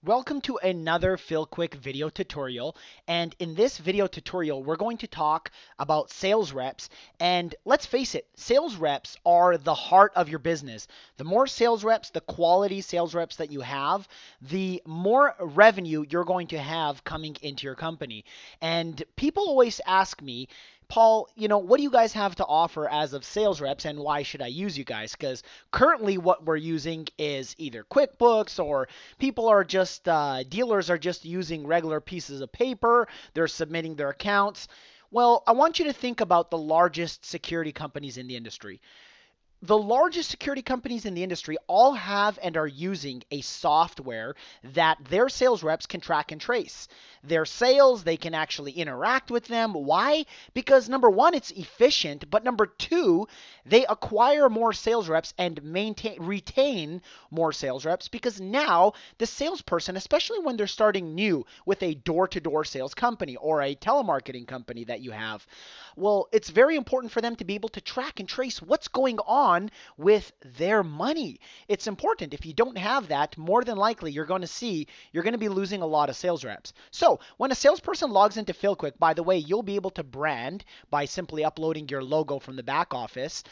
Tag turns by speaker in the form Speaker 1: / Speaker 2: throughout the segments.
Speaker 1: Welcome to another Feel Quick video tutorial. And in this video tutorial, we're going to talk about sales reps. And let's face it, sales reps are the heart of your business. The more sales reps, the quality sales reps that you have, the more revenue you're going to have coming into your company. And people always ask me, Paul, what do you guys have to offer as of sales reps and why should I use you guys? Because currently what we're using is either QuickBooks or people are just, dealers are just using regular pieces of paper. They're submitting their accounts. Well, I want you to think about the largest security companies in the industry. The largest security companies in the industry all have and are using a software that their sales reps can track and trace. Their sales, they can actually interact with them. Why? Because number one, it's efficient, but number two, they acquire more sales reps and retain more sales reps because now the salesperson, especially when they're starting new with a door-to-door sales company or a telemarketing company that you have, well, it's very important for them to be able to track and trace what's going on with their money. It's important. If you don't have that, more than likely you're going to be losing a lot of sales reps. So when a salesperson logs into FieldQuick, by the way, you'll be able to brand by simply uploading your logo from the back office,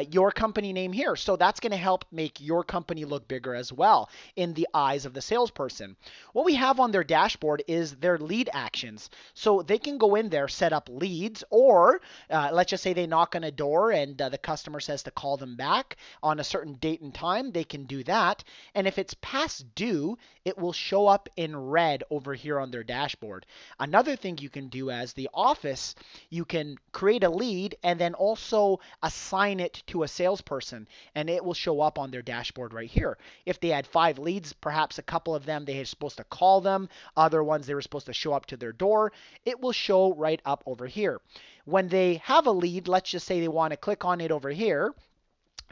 Speaker 1: your company name here. So that's going to help make your company look bigger as well in the eyes of the salesperson. What we have on their dashboard is their lead actions. So they can go in there, set up leads, or let's just say they knock on a door and the customer says to call them back on a certain date and time, they can do that. And if it's past due, it will show up in red over here on their dashboard. Another thing you can do as the office, you can create a lead and then also assign it to a salesperson, and it will show up on their dashboard right here. If they had 5 leads, perhaps a couple of them they were supposed to call them, other ones they were supposed to show up to their door, it will show right up over here. When they have a lead, let's just say they want to click on it over here,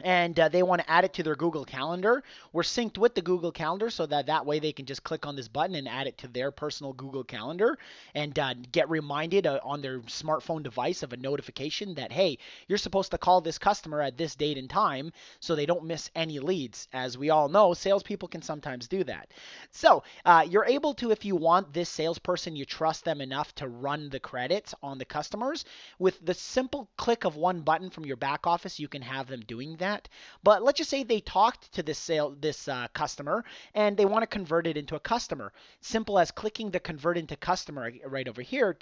Speaker 1: and they want to add it to their Google Calendar. We're synced with the Google Calendar so that way they can just click on this button and add it to their personal Google Calendar and get reminded on their smartphone device of a notification that, hey, you're supposed to call this customer at this date and time so they don't miss any leads. As we all know, salespeople can sometimes do that. So you're able to, if you want this salesperson, you trust them enough to run the credits on the customers. With the simple click of one button from your back office, you can have them doing that. But let's just say they talked to this customer and they want to convert it into a customer. Simple as clicking the convert into customer right over here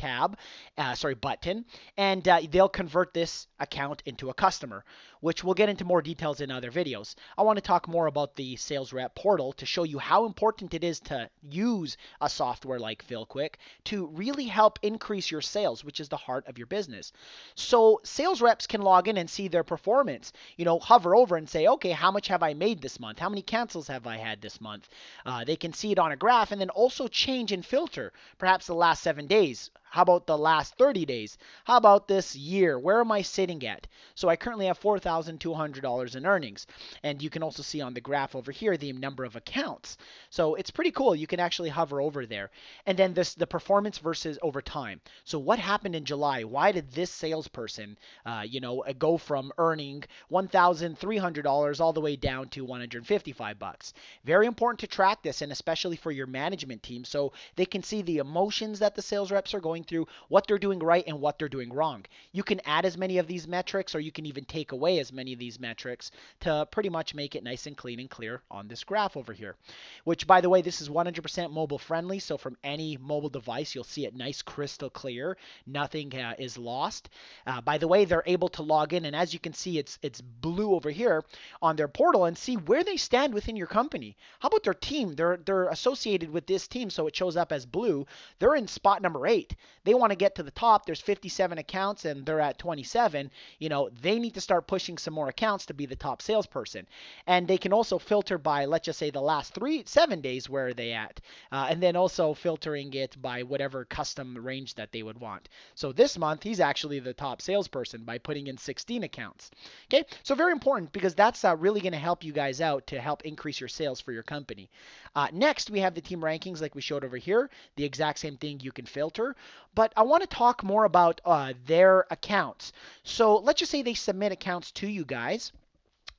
Speaker 1: button, and they'll convert this account into a customer, which we'll get into more details in other videos. I want to talk more about the sales rep portal to show you how important it is to use a software like FieldQuick to really help increase your sales, which is the heart of your business. So sales reps can log in and see their performance. Hover over and say, okay, how much have I made this month? How many cancels have I had this month? They can see it on a graph and then also change and filter, perhaps the last 7 days. How about the last 30 days? How about this year? Where am I sitting at? So I currently have $4,200 in earnings. And you can also see on the graph over here the number of accounts. So it's pretty cool. You can actually hover over there. And then the performance versus over time. So what happened in July? Why did this salesperson, go from earning $1,300 all the way down to 155 bucks? Very important to track this, and especially for your management team, so they can see the emotions that the sales reps are going through, what they're doing right and what they're doing wrong. You can add as many of these metrics, or you can even take away as many of these metrics to pretty much make it nice and clean and clear on this graph over here. Which, by the way, this is 100% mobile friendly, so from any mobile device, you'll see it nice, crystal clear. Nothing is lost. By the way, they're able to log in, and as you can see, it's blue over here on their portal, and see where they stand within your company. How about their team? They're associated with this team, so it shows up as blue. They're in spot number 8. They want to get to the top. There's 57 accounts and they're at 27. They need to start pushing some more accounts to be the top salesperson. And they can also filter by, let's just say, the last 7 days, where are they at? And then also filtering it by whatever custom range that they would want. So this month, he's actually the top salesperson by putting in 16 accounts. Okay, so very important because that's really going to help you guys out to help increase your sales for your company. Next, we have the team rankings like we showed over here. The exact same thing you can filter. But I want to talk more about their accounts. So let's just say they submit accounts to you guys.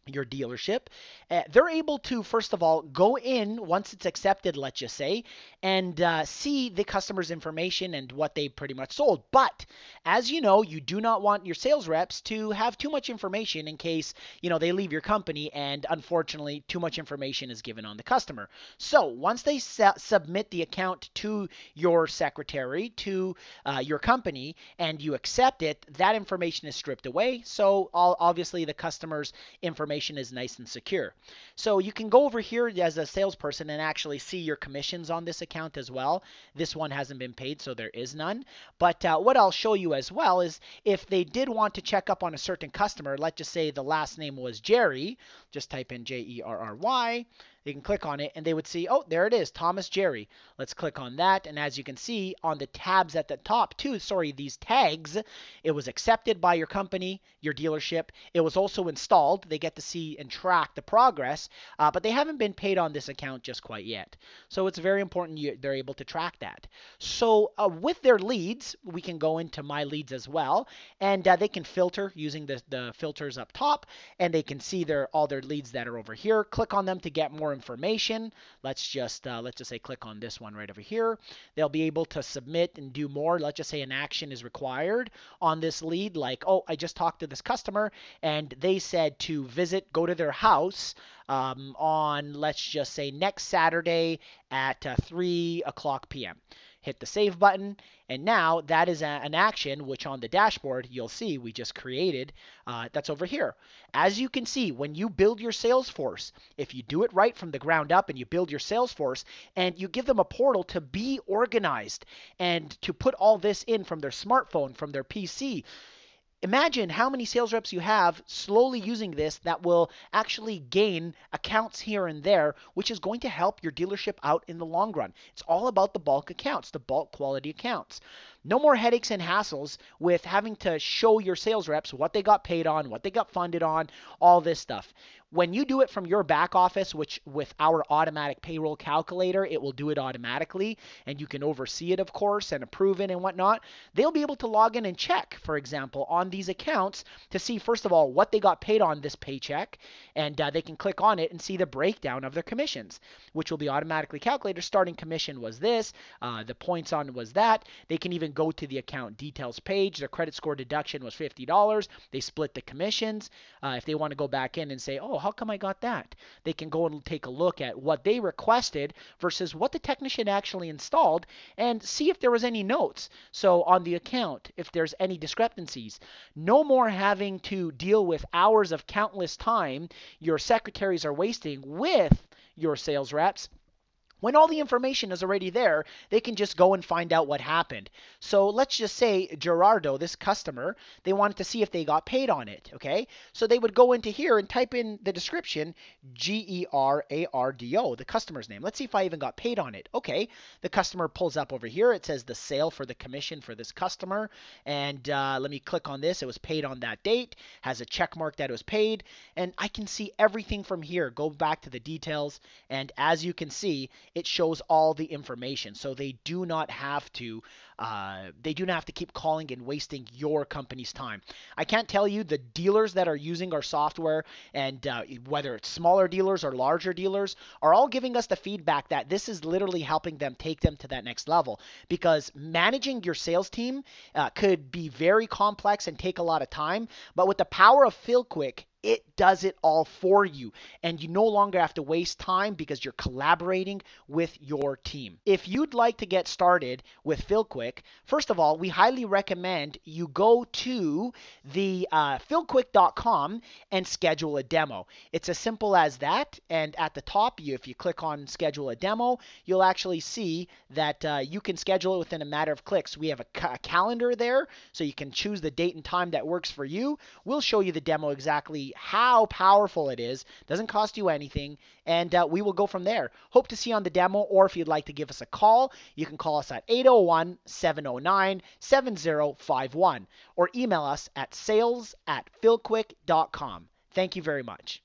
Speaker 1: your dealership, they're able to, first of all, go in once it's accepted, let's just say, and see the customer's information and what they pretty much sold. But as you know, you do not want your sales reps to have too much information in case, they leave your company and unfortunately too much information is given on the customer. So once they submit the account to your secretary, to your company, and you accept it, that information is stripped away. So obviously the customer's information is nice and secure. So you can go over here as a salesperson and actually see your commissions on this account as well. This one hasn't been paid, so there is none. But what I'll show you as well is if they did want to check up on a certain customer, let's just say the last name was Jerry, just type in Jerry. They can click on it and they would see, oh, there it is, Thomas Jerry. Let's click on that. And as you can see on the tabs at the top too, these tags, it was accepted by your company, your dealership. It was also installed. They get to see and track the progress, but they haven't been paid on this account just quite yet. So it's very important they're able to track that. So with their leads, we can go into My Leads as well, and they can filter using the filters up top, and they can see all their leads that are over here. Click on them to get more information. Let's just say click on this one right over here. They'll be able to submit and do more. Let's just say an action is required on this lead, like, oh, I just talked to this customer and they said to go to their house on, let's just say, next Saturday at 3 o'clock p.m. Hit the save button, and now that is an action which on the dashboard you'll see we just created. That's over here. As you can see, when you build your sales force, if you do it right from the ground up and you build your sales force and you give them a portal to be organized and to put all this in from their smartphone, from their PC, imagine how many sales reps you have slowly using this that will actually gain accounts here and there, which is going to help your dealership out in the long run. It's all about the bulk accounts, the bulk quality accounts. No more headaches and hassles with having to show your sales reps what they got paid on, what they got funded on, all this stuff. When you do it from your back office, which with our automatic payroll calculator, it will do it automatically, and you can oversee it, of course, and approve it and whatnot, they'll be able to log in and check, for example, on these accounts to see, first of all, what they got paid on this paycheck, and they can click on it and see the breakdown of their commissions, which will be automatically calculated. Starting commission was this, the points on was that. They can even go to the account details page. Their credit score deduction was $50. They split the commissions. If they want to go back in and say, oh, how come I got that? They can go and take a look at what they requested versus what the technician actually installed and see if there was any notes. So on the account, if there's any discrepancies, no more having to deal with hours of countless time your secretaries are wasting with your sales reps. When all the information is already there, they can just go and find out what happened. So let's just say Gerardo, this customer, they wanted to see if they got paid on it, okay? So they would go into here and type in the description, Gerardo, the customer's name. Let's see if I even got paid on it. Okay, the customer pulls up over here. It says the sale for the commission for this customer. And let me click on this. It was paid on that date, has a check mark that it was paid. And I can see everything from here. Go back to the details. And as you can see, it shows all the information. So they do not have to keep calling and wasting your company's time. I can't tell you, the dealers that are using our software, and whether it's smaller dealers or larger dealers, are all giving us the feedback that this is literally helping them take them to that next level, because managing your sales team could be very complex and take a lot of time, but with the power of FeelQuick, it does it all for you, and you no longer have to waste time because you're collaborating with your team. If you'd like to get started with FeelQuick, first of all, we highly recommend you go to the feelquick.com and schedule a demo. It's as simple as that, and at the top, if you click on schedule a demo, you'll actually see that you can schedule it within a matter of clicks. We have a calendar there, so you can choose the date and time that works for you. We'll show you the demo exactly how powerful it is. Doesn't cost you anything, and we will go from there. Hope to see you on the demo, or if you'd like to give us a call, you can call us at 801-709-7051 or email us at sales@feelquick.com. Thank you very much.